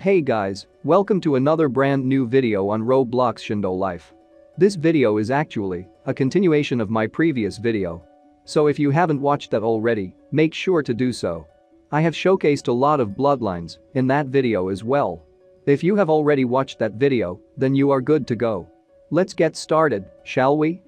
Hey guys, welcome to another brand new video on Roblox Shindo life. This video is actually a continuation of my previous video. So if you haven't watched that already, make sure to do so. I have showcased a lot of bloodlines in that video as well. If you have already watched that video, then you are good to go. Let's get started, shall we?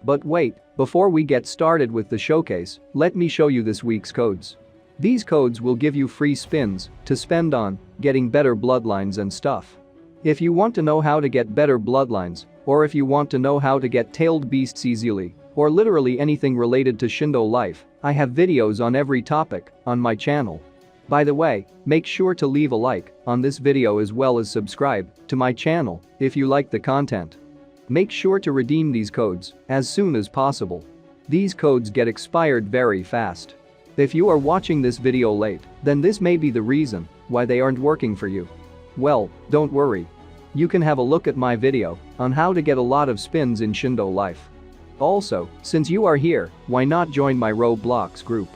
But wait, before we get started with the showcase, let me show you this week's codes. These codes will give you free spins to spend on getting better bloodlines and stuff. If you want to know how to get better bloodlines, or if you want to know how to get tailed beasts easily, or literally anything related to Shindo life, I have videos on every topic on my channel. By the way, make sure to leave a like on this video as well as subscribe to my channel if you like the content. Make sure to redeem these codes as soon as possible. These codes get expired very fast. If you are watching this video late, then this may be the reason why they aren't working for you. Well, don't worry. You can have a look at my video on how to get a lot of spins in Shindo life. Also, since you are here, why not join my Roblox group?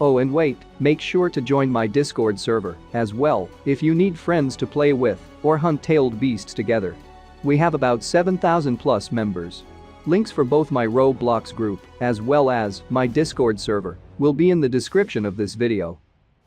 Oh, and wait, make sure to join my Discord server as well if you need friends to play with or hunt tailed beasts together. We have about 7,000 plus members. Links for both my Roblox group as well as my Discord server will be in the description of this video.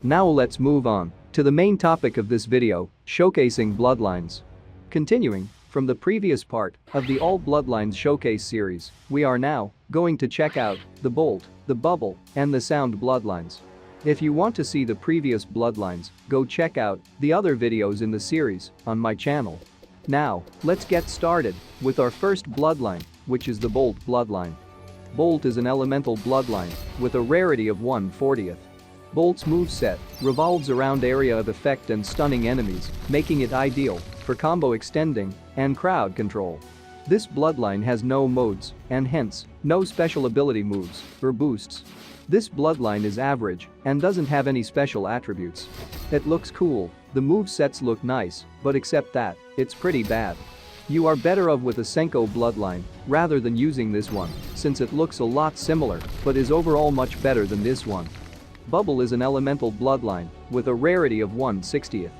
Now let's move on to the main topic of this video, showcasing bloodlines. Continuing from the previous part of the All Bloodlines showcase series, we are now going to check out the bolt, the bubble, and the sound bloodlines. If you want to see the previous bloodlines, go check out the other videos in the series on my channel. Now, let's get started with our first bloodline, which is the Bolt bloodline. Bolt is an elemental bloodline with a rarity of 1/40th. Bolt's moveset revolves around area of effect and stunning enemies, making it ideal for combo extending and crowd control. This bloodline has no modes and hence no special ability moves or boosts. This bloodline is average and doesn't have any special attributes. It looks cool, the movesets look nice, but except that, it's pretty bad. You are better off with a Sengoku bloodline rather than using this one, since it looks a lot similar but is overall much better than this one. Bubble is an elemental bloodline with a rarity of 1/60th.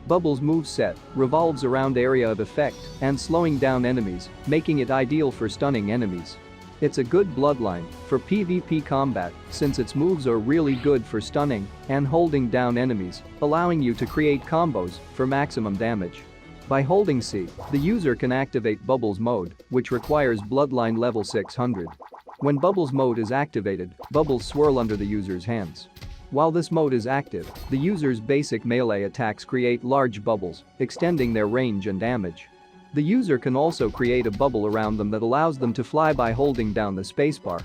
Bubble's moveset revolves around area of effect and slowing down enemies, making it ideal for stunning enemies. It's a good bloodline for PvP combat since its moves are really good for stunning and holding down enemies, allowing you to create combos for maximum damage. By holding C, the user can activate Bubble's mode, which requires bloodline level 600. When Bubble's mode is activated, bubbles swirl under the user's hands. While this mode is active, the user's basic melee attacks create large bubbles, extending their range and damage. The user can also create a bubble around them that allows them to fly by holding down the spacebar.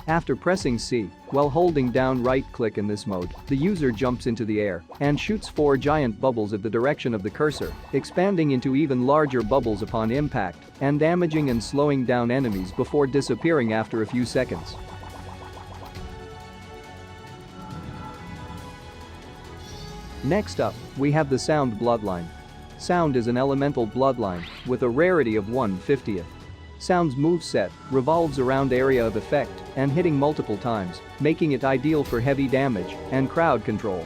After pressing C, while holding down right-click in this mode, the user jumps into the air and shoots 4 giant bubbles at the direction of the cursor, expanding into even larger bubbles upon impact and damaging and slowing down enemies before disappearing after a few seconds. Next up, we have the Sound bloodline. Sound is an elemental bloodline with a rarity of 1/50th. Sound's moveset revolves around area of effect and hitting multiple times, making it ideal for heavy damage and crowd control.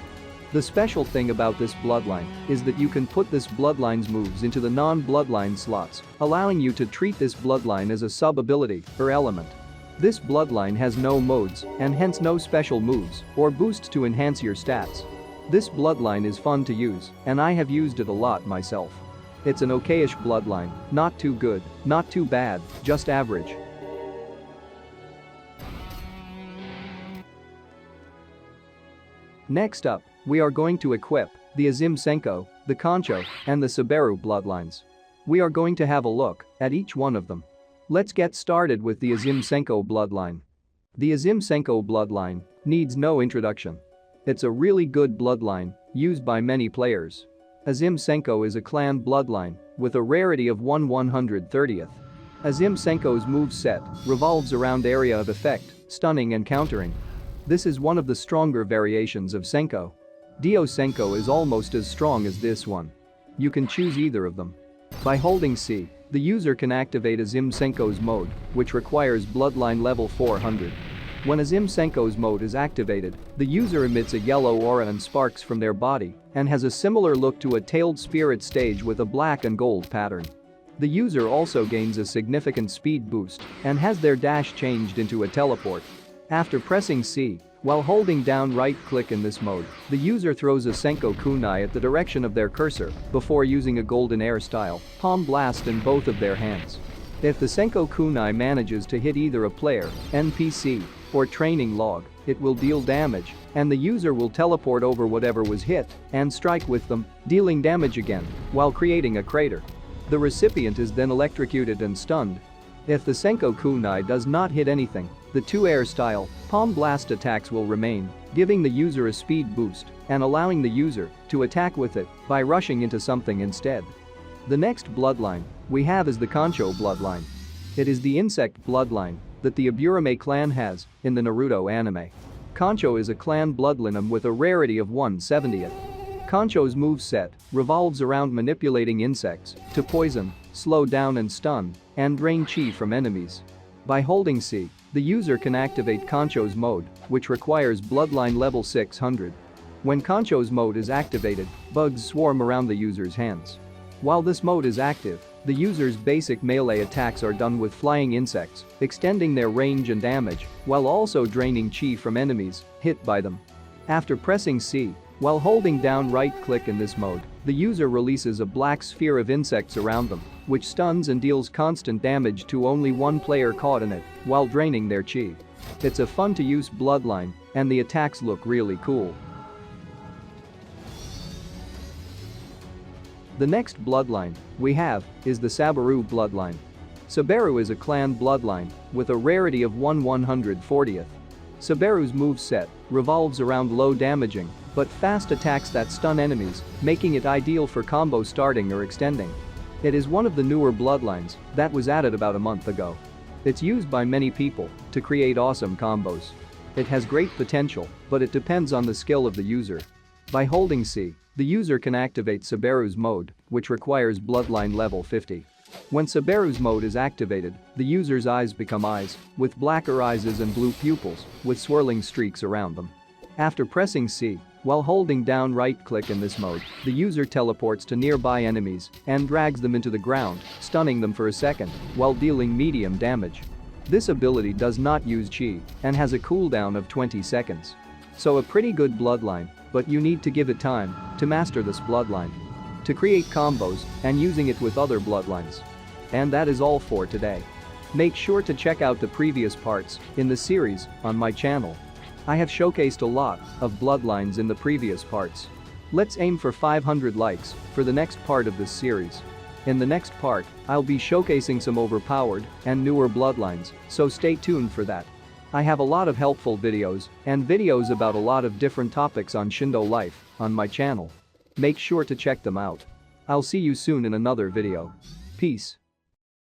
The special thing about this bloodline is that you can put this bloodline's moves into the non-bloodline slots, allowing you to treat this bloodline as a sub-ability or element. This bloodline has no modes and hence no special moves or boosts to enhance your stats. This bloodline is fun to use, and I have used it a lot myself. It's an okayish bloodline, not too good, not too bad, just average. Next up, we are going to equip the Xtreme Squad, the Koncho, and the Subaru bloodlines. We are going to have a look at each one of them. Let's get started with the Xtreme Squad bloodline. The Xtreme Squad bloodline needs no introduction. It's a really good bloodline used by many players. Xtreme Squad is a clan bloodline with a rarity of 1/130th. Xtreme Squad's moveset revolves around area of effect, stunning and countering. This is one of the stronger variations of Sengoku. Dio Sengoku is almost as strong as this one. You can choose either of them. By holding C, the user can activate Xtreme Squad's mode, which requires bloodline level 400. When a Senko's mode is activated, the user emits a yellow aura and sparks from their body and has a similar look to a tailed spirit stage with a black and gold pattern. The user also gains a significant speed boost and has their dash changed into a teleport. After pressing C, while holding down right-click in this mode, the user throws a Senko kunai at the direction of their cursor before using a golden air style palm blast in both of their hands. If the Senko kunai manages to hit either a player, NPC, or training log, it will deal damage, and the user will teleport over whatever was hit and strike with them, dealing damage again, while creating a crater. The recipient is then electrocuted and stunned. If the Senko kunai does not hit anything, the two air style palm blast attacks will remain, giving the user a speed boost and allowing the user to attack with it by rushing into something instead. The next bloodline we have is the Koncho bloodline. It is the insect bloodline that the Aburame clan has in the Naruto anime. Koncho is a clan bloodline with a rarity of 1/70th. Koncho's moveset revolves around manipulating insects to poison, slow down and stun, and drain chi from enemies. By holding C, the user can activate Koncho's mode, which requires bloodline level 600. When Koncho's mode is activated, bugs swarm around the user's hands. While this mode is active, the user's basic melee attacks are done with flying insects, extending their range and damage, while also draining chi from enemies hit by them. After pressing C, while holding down right-click in this mode, the user releases a black sphere of insects around them, which stuns and deals constant damage to only one player caught in it, while draining their chi. It's a fun-to-use bloodline, and the attacks look really cool. The next bloodline we have is the Sabaru bloodline. Sabaru is a clan bloodline with a rarity of 1/140th. Sabaru's moveset revolves around low damaging but fast attacks that stun enemies, making it ideal for combo starting or extending. It is one of the newer bloodlines that was added about a month ago. It's used by many people to create awesome combos. It has great potential, but it depends on the skill of the user. By holding C, the user can activate Sabaru's mode, which requires bloodline level 50. When Sabaru's mode is activated, the user's eyes become eyes, with black irises and blue pupils, with swirling streaks around them. After pressing C, while holding down right-click in this mode, the user teleports to nearby enemies and drags them into the ground, stunning them for a second, while dealing medium damage. This ability does not use chi and has a cooldown of 20 seconds. So a pretty good bloodline, but you need to give it time to master this bloodline, to create combos and using it with other bloodlines. And that is all for today. Make sure to check out the previous parts in the series on my channel. I have showcased a lot of bloodlines in the previous parts. Let's aim for 500 likes for the next part of this series. In the next part, I'll be showcasing some overpowered and newer bloodlines, so stay tuned for that. I have a lot of helpful videos and videos about a lot of different topics on Shindo life on my channel. Make sure to check them out. I'll see you soon in another video. Peace.